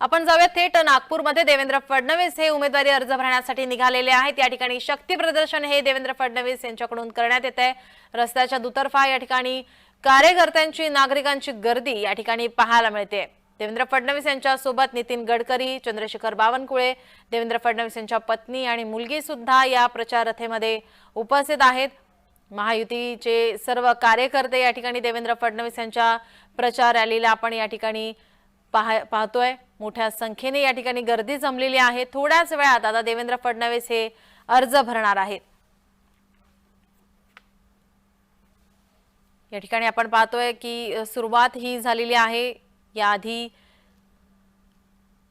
आपण जाऊया थेट नागपूरमध्ये देवेंद्र फडणवीस हे उमेदवारी अर्ज भरण्यासाठी निघालेले आहेत। या ठिकाणी शक्ती प्रदर्शन हे देवेंद्र फडणवीस यांच्याकडून करण्यात येत आहे। रस्त्याच्या दुतर्फा या ठिकाणी कार्यकर्त्यांची नागरिकांची गर्दी या ठिकाणी पाहायला मिळते। देवेंद्र फडणवीस यांच्या सोबत नितीन गडकरी, चंद्रशेखर बावनकुळे, देवेंद्र फडणवीस यांच्या पत्नी आणि मुलगी सुद्धा या प्रचार रथेमध्ये उपस्थित आहेत। महायुतीचे सर्व कार्यकर्ते या ठिकाणी देवेंद्र फडणवीस यांच्या प्रचार रॅलीला आपण या ठिकाणी पाहतोय। मोठ्या संख्येने या ठिकाणी गर्दी जमलेली आहे। थोड्याच वेळात आता देवेंद्र फडणवीस हे अर्ज भरणार आहेत। या ठिकाणी आपण पाहतोय की सुरुवात ही झालेली आहे। याआधी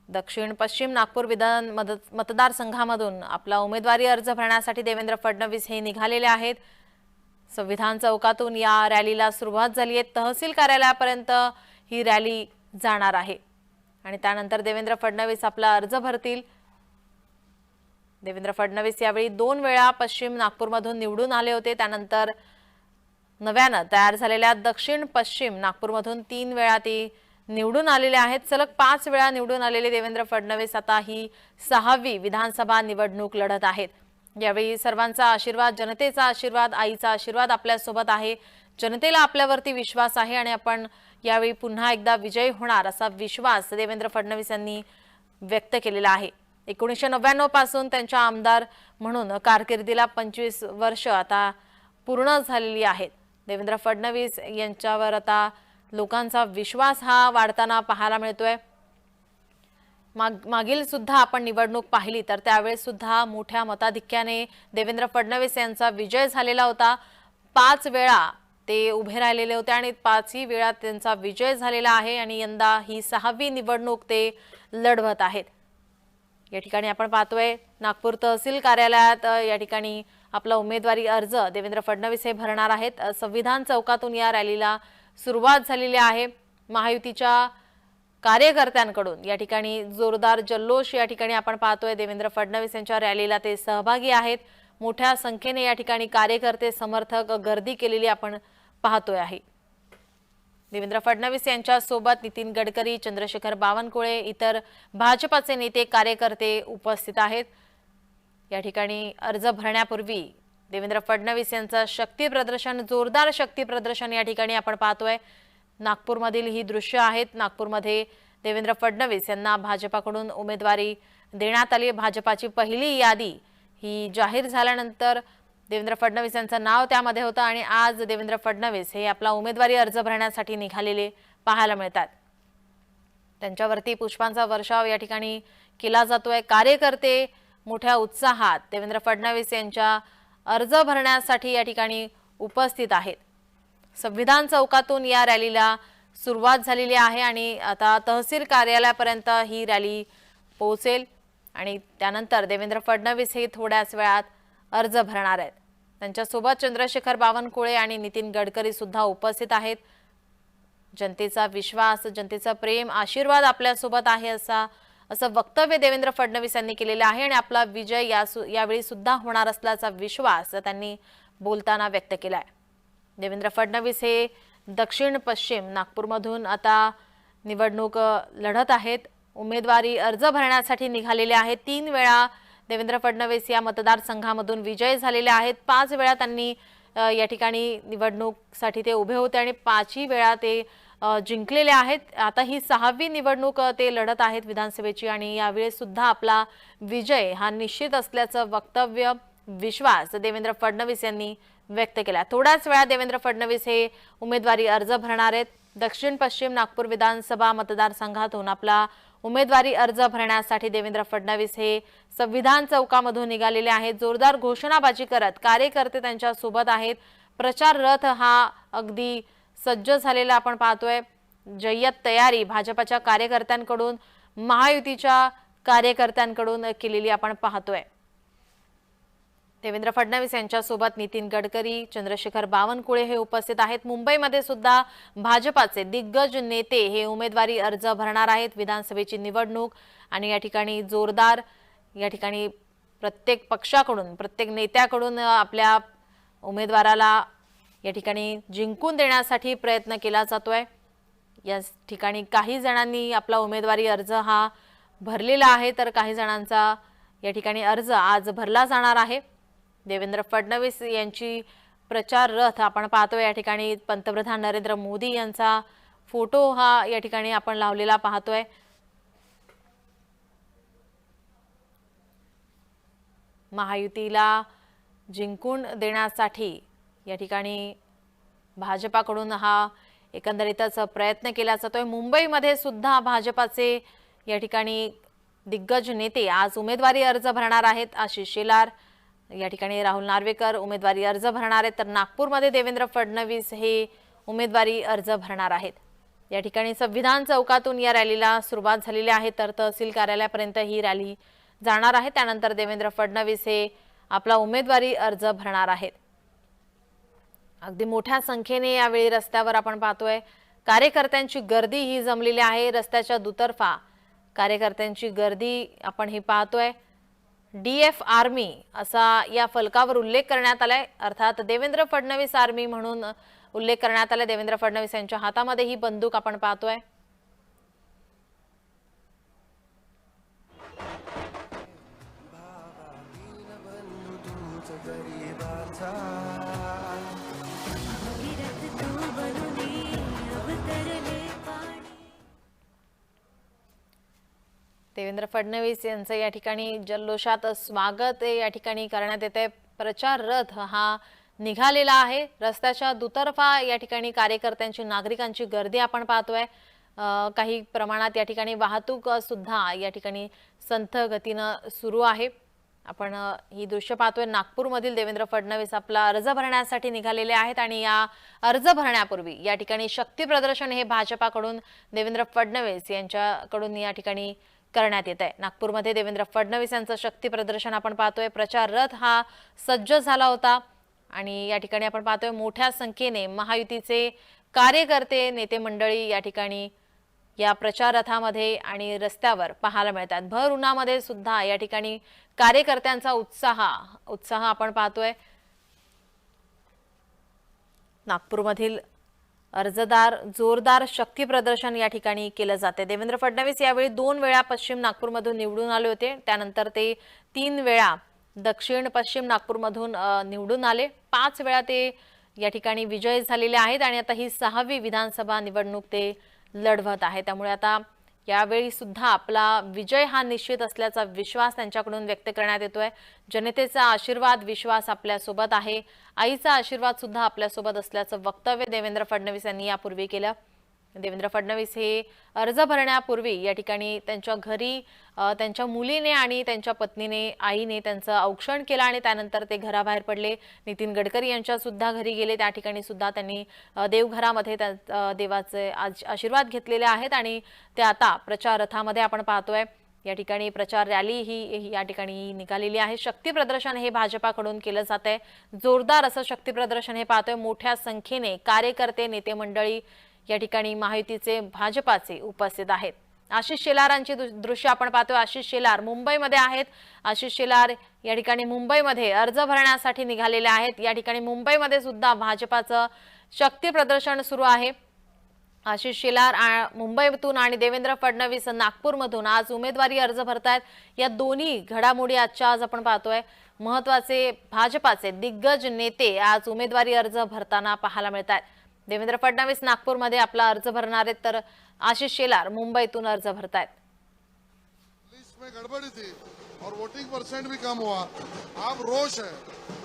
दक्षिण पश्चिम नागपूर विधान मतदारसंघामधून आपला उमेदवारी अर्ज भरण्यासाठी देवेंद्र फडणवीस हे निघालेले आहेत। संविधान चौकातून या रॅलीला सुरुवात झाली आहे। तहसील कार्यालयापर्यंत ही रॅली जाणार आहे आणि त्यानंतर देवेंद्र फडणवीस आपला अर्ज भरतील। देवेंद्र फडणवीस यावेळी 2 वेळा पश्चिम नागपूरमधून निवडून आले होते। त्यानंतर नव्याने तयार झालेल्या दक्षिण पश्चिम नागपूरमधून 3 वेळा ते निवडून आलेले आहेत। सलग 5 वेळा निवडून आलेले देवेंद्र फडणवीस आता ही 6वी विधानसभा निवडणूक लढत आहेत। यावेळी सर्वांचा आशीर्वाद, जनतेचा आशीर्वाद, आईचा आशीर्वाद आपल्या सोबत आहे। जनतेला आपल्यावरती विश्वास आहे आणि आपण यावेळी पुन्हा एकदा विजयी होणार असा विश्वास देवेंद्र फडणवीस यांनी व्यक्त केलेला आहे। 1999 पासून त्यांच्या आमदार म्हणून कारकिर्दीला 25 वर्ष आता पूर्ण झालेली आहेत। देवेंद्र फडणवीस यांच्यावर आता लोकांचा विश्वास हा वाढताना पाहायला मिळतोय। मागील सुद्धा आपण निवडणूक पाहिली तर त्यावेळेस सुद्धा मोठ्या मताधिक्याने देवेंद्र फडणवीस यांचा विजय झालेला होता। 5 वेळा ते उभे राहिलेले होते आणि 5ही वेळा त्यांचा विजय झालेला आहे आणि यंदा ही 6वी निवडणूक ते लढवत आहेत। या ठिकाणी आपण पाहतोय नागपूर तहसील कार्यालयात या ठिकाणी आपला उमेदवारी अर्ज देवेंद्र फडणवीस हे भरणार आहेत। संविधान चौकातून या रॅलीला सुरुवात झालेली आहे। महायुतीच्या कार्यकर्त्यांकडून या ठिकाणी जोरदार जल्लोष या ठिकाणी आपण पाहतोय। देवेंद्र फडणवीस यांच्या रॅलीला ते सहभागी आहेत। मोठ्या संख्येने या ठिकाणी कार्यकर्ते, समर्थक गर्दी केलेली आपण पाहतोय आहे। देवेंद्र फडणवीस यांच्या सोबत नितीन गडकरी, चंद्रशेखर बावनकुळे, इतर भाजपाचे नेते, कार्यकर्ते उपस्थित आहेत। या ठिकाणी अर्ज भरण्यापूर्वी देवेंद्र फडणवीस यांचा शक्ती प्रदर्शन, जोरदार शक्ती प्रदर्शन या ठिकाणी आपण पाहतोय। नागपूरमधील ही दृश्य आहेत। नागपूरमध्ये देवेंद्र फडणवीस यांना भाजपाकडून उमेदवारी देण्यात आली। भाजपाची पहिली यादी ही जाहीर झाल्यानंतर देवेंद्र फडणवीस यांचं नाव त्यामध्ये होतं आणि आज देवेंद्र फडणवीस हे आपला उमेदवारी अर्ज भरण्यासाठी निघालेले पाहायला मिळतात। त्यांच्यावरती पुष्पांचा वर्षाव या ठिकाणी केला जातोय। कार्यकर्ते मोठ्या उत्साहात देवेंद्र फडणवीस यांच्या अर्ज भरण्यासाठी या ठिकाणी उपस्थित आहेत। संविधान चौकातून या रॅलीला सुरुवात झालेली आहे आणि आता तहसील कार्यालयापर्यंत ही रॅली पोहोचेल आणि त्यानंतर देवेंद्र फडणवीस हे थोड्याच वेळात अर्ज भरणार आहेत। त्यांच्यासोबत चंद्रशेखर बावनकुळे आणि नितीन गडकरी सुद्धा उपस्थित आहेत। जनतेचा विश्वास, जनतेचा प्रेम, आशीर्वाद आपल्यासोबत आहे असं वक्तव्य देवेंद्र फडणवीस यांनी केलेलं आहे आणि आपला विजय यावेळी सुद्धा होणार असल्याचा विश्वास त्यांनी बोलताना व्यक्त केलाय। देवेंद्र फडणवीस हे दक्षिण पश्चिम नागपूरमधून आता निवडणूक लढत आहेत। उमेदवारी अर्ज भरण्यासाठी निघालेले आहेत। 3 वेळा देवेंद्र फडणवीस या मतदारसंघामधून विजय झालेले आहेत। 5 वेळा त्यांनी या ठिकाणी निवडणुकीसाठी ते उभे होते आणि 5ही वेळा ते जिंकलेले आहेत। आता ही 6वी निवडणूक ते लढत आहेत विधानसभेची आणि यावेळी सुद्धा आपला विजय हा निश्चित असल्याचं वक्तव्य, विश्वास देवेंद्र फडणवीस यांनी व्यक्त केला। थोड्याच वेळा देवेंद्र फडणवीस हे उमेदवारी अर्ज भरणार आहेत। दक्षिण पश्चिम नागपूर विधानसभा मतदारसंघातून आपला उमेदवारी अर्ज भरण्यासाठी देवेंद्र फडणवीस हे संविधान चौकामधून निघालेले आहेत। जोरदार घोषणाबाजी करत कार्यकर्ते त्यांच्या सोबत आहेत। प्रचार रथ हा अगदी सज्ज झालेला आपण पाहतोय। जय्यत तयारी भाजपाच्या कार्यकर्त्यांकडून, महायुतीच्या कार्यकर्त्यांकडून केलेली आपण पाहतोय। देवेंद्र फडणवीस यांच्या सोबत नितीन गडकरी, चंद्रशेखर बावनकुळे हे उपस्थित आहेत। मुंबईमध्ये सुद्धा भाजपाचे दिग्गज नेते हे उमेदवारी अर्ज भरणार आहेत। विधानसभेची निवडणूक आणि या ठिकाणी जोरदार या ठिकाणी प्रत्येक पक्षाकडून, प्रत्येक नेत्याकडून आपल्या उमेदवाराला या ठिकाणी जिंकून देण्यासाठी प्रयत्न केला जातोय। या ठिकाणी काही जणांनी आपला उमेदवारी अर्ज हा भरलेला आहे, तर काही जणांचा या ठिकाणी अर्ज आज भरला जाणार आहे। देवेंद्र फडणवीस यांची प्रचार रथ आपण पाहतोय। या ठिकाणी पंतप्रधान नरेंद्र मोदी यांचा फोटो हा या ठिकाणी आपण लावलेला पाहतोय। महायुतीला जिंकून देण्यासाठी या ठिकाणी भाजपाकडून हा एकंदरीतच प्रयत्न केला जातोय। मुंबईमध्ये सुद्धा भाजपाचे या ठिकाणी दिग्गज नेते आज उमेदवारी अर्ज भरणार आहेत। आशिष शेलार या ठिकाणी, राहुल नार्वेकर उमेदवारी अर्ज भरणार आहेत, तर नागपूरमध्ये देवेंद्र फडणवीस हे उमेदवारी अर्ज भरणार आहेत। या ठिकाणी संविधान चौकातून या रॅलीला सुरुवात झालेली आहे, तर तहसील कार्यालयापर्यंत ही रॅली जाणार आहे। त्यानंतर देवेंद्र फडणवीस हे आपला उमेदवारी अर्ज भरणार आहेत। अगदी मोठ्या संख्येने यावेळी रस्त्यावर आपण पाहतोय कार्यकर्त्यांची गर्दी ही जमलेली आहे। रस्त्याच्या दुतर्फा कार्यकर्त्यांची गर्दी आपण ही पाहतोय। डीएफ आर्मी असा या फलकावर उल्लेख करण्यात आलाय, अर्थात देवेंद्र फडणवीस आर्मी म्हणून उल्लेख करण्यात आलाय। देवेंद्र फडणवीस यांच्या हातामध्ये ही बंदूक आपण पाहतोय। देवेंद्र फडणवीस यांचं या ठिकाणी जल्लोषात स्वागत या ठिकाणी करण्यात येते। प्रचार रथ हा निघालेला आहे। रस्त्याच्या दुतर्फा या ठिकाणी कार्यकर्त्यांची, नागरिकांची गर्दी आपण पाहतोय। काही प्रमाणात या ठिकाणी वाहतूक सुद्धा या ठिकाणी संथ गतीने सुरू आहे। आपण ही दृश्य पाहतोय। नागपूरमधील देवेंद्र फडणवीस आपला अर्ज भरण्यासाठी निघालेले आहेत आणि या अर्ज भरण्यापूर्वी या ठिकाणी शक्ती प्रदर्शन हे भाजपाकडून देवेंद्र फडणवीस यांच्याकडून या ठिकाणी करण्यात येत आहे। नागपूरमध्ये देवेंद्र फडणवीस यांचं शक्ती प्रदर्शन आपण पाहतोय। प्रचार रथ हा सज्ज झाला होता आणि या ठिकाणी आपण पाहतोय मोठ्या संख्येने महायुतीचे कार्यकर्ते, नेते मंडळी या ठिकाणी या प्रचार रथामध्ये आणि रस्त्यावर पाहायला मिळतात। भर उन्हामध्ये सुद्धा या ठिकाणी कार्यकर्त्यांचा उत्साह आपण पाहतोय। नागपूरमधील अर्जदार जोरदार शक्ती प्रदर्शन या ठिकाणी केलं जाते। देवेंद्र फडणवीस यावेळी 2 वेळा पश्चिम नागपूरमधून निवडून आले होते, त्यानंतर ते 3 वेळा दक्षिण पश्चिम नागपूरमधून निवडून आले। 5 वेळा ते या ठिकाणी विजयी झालेले आहेत आणि आता ही 6वी विधानसभा निवडणूक ते लढवत आहे। त्यामुळे आता यावेळी सुद्धा आपला विजय हा निश्चित असल्याचा विश्वास त्यांच्याकडून व्यक्त करण्यात येतोय। जनतेचा आशीर्वाद, विश्वास आपल्या सोबत आहे, आईचा आशीर्वाद सुद्धा आपल्या सोबत असल्याचं वक्तव्य देवेंद्र फडणवीस यांनी यापूर्वी केलं। देवेंद्र फडणवीस हे अर्ज भरण्यापूर्वी या ठिकाणी त्यांच्या घरी त्यांच्या मुलीने आणि त्यांच्या पत्नीने, आईने त्यांचं औक्षण केलं आणि त्यानंतर ते घराबाहेर पडले। नितीन गडकरी यांच्या सुद्धा घरी गेले, त्या ठिकाणी सुद्धा त्यांनी देवघरामध्ये देवाचे आशीर्वाद घेतलेले आहेत आणि ते आता प्रचार रथामध्ये आपण पाहतोय। या ठिकाणी प्रचार रॅली ही या ठिकाणी निघालेली आहे। शक्ती प्रदर्शन हे भाजपाकडून केलं जातंय। जोरदार असं शक्ती प्रदर्शन हे पाहतोय। मोठ्या संख्येने कार्यकर्ते, नेते मंडळी या ठिकाणी महायुतीचे, भाजपाचे उपस्थित आहेत। आशिष शेलारांची दृश्य आपण पाहतोय। आशिष शेलार मुंबईमध्ये आहेत। आशिष शेलार या ठिकाणी मुंबईमध्ये अर्ज भरण्यासाठी निघालेले आहेत। या ठिकाणी मुंबईमध्ये सुद्धा भाजपाचं शक्ती प्रदर्शन सुरू आहे। आशिष शेलार मुंबईतून आणि देवेंद्र फडणवीस नागपूरमधून आज उमेदवारी अर्ज भरतायत। या दोन्ही घडामोडी आजच्या आज आपण पाहतोय। महत्त्वाचे भाजपाचे दिग्गज नेते आज उमेदवारी अर्ज भरताना पाहायला मिळतात। देवेंद्र फडणवीस नागपूरमध्ये आपला अर्ज भरणार आहेत, तर आशिष शेलार मुंबईतून अर्ज भरतायत। लिस्ट में गड़बड़ी थी और वोटिंग परसेंट भी कम हुआ। अब रोष है,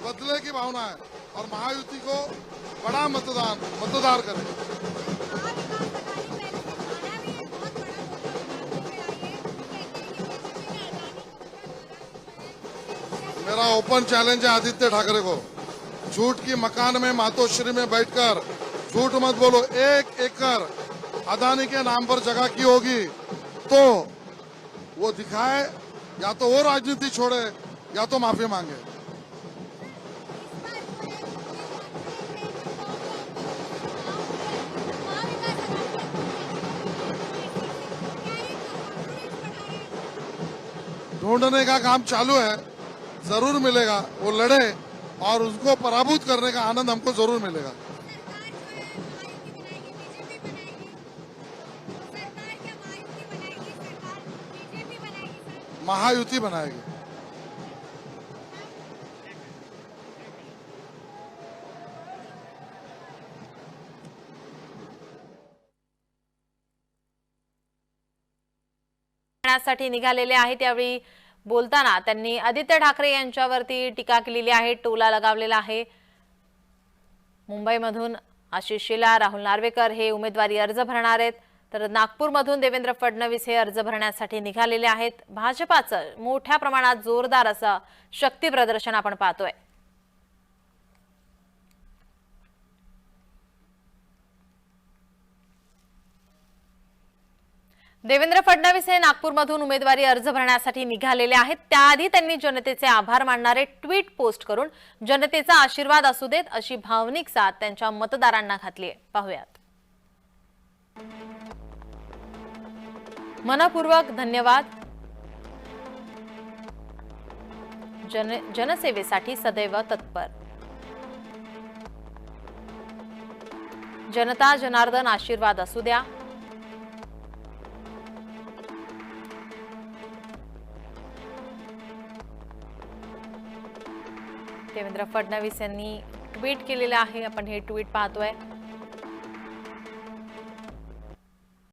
बदले की भावना है और महायुति को बड़ा मतदार करें। मेरा ओपन चैलेंज है आदित्य ठाकरे को, झूठ की मकान में मातोश्री में बैठकर झूठ मत बोलो। 1 एकड़ अदानी के नाम पर जगह की होगी तो वो दिखाए, या तो वो राजनीति छोड़े या तो माफी मांगे। ढूंढने का काम चालू है, जरूर मिलेगा। वो लड़े और उसको पराभूत करने का आनंद हमको जरूर मिलेगा। महायुति बनाएगी। करण्यासाठी निघालेले आहेत। त्यावेळी बोलताना त्यांनी आदित्य ठाकरे यांच्यावरती टीका केलेली आहे, टोला लगावलेला आहे। मुंबईमधून आशिष शेलार, राहुल नार्वेकर हे उमेदवारी अर्ज भरणार आहेत, तर नागपूरमधून देवेंद्र फडणवीस हे अर्ज भरण्यासाठी निघालेले आहेत। भाजपाचं मोठ्या प्रमाणात जोरदार असं शक्ती प्रदर्शन आपण पाहतोय। देवेंद्र फडणवीस हे नागपूरमधून उमेदवारी अर्ज भरण्यासाठी निघालेले आहेत। त्याआधी त्यांनी जनतेचे आभार मानणारे ट्विट पोस्ट करून जनतेचा आशीर्वाद असू देत अशी भावनिक साथ त्यांच्या मतदारांना घातली आहे। पाहूयात। मनपूर्वक धन्यवाद। जनसेवेसाठी सदैव तत्पर। जनता जनार्दन आशीर्वाद असू द्या। देवेंद्र फडणवीस यांनी ट्विट केलेलं आहे, आपण हे ट्विट पाहतोय।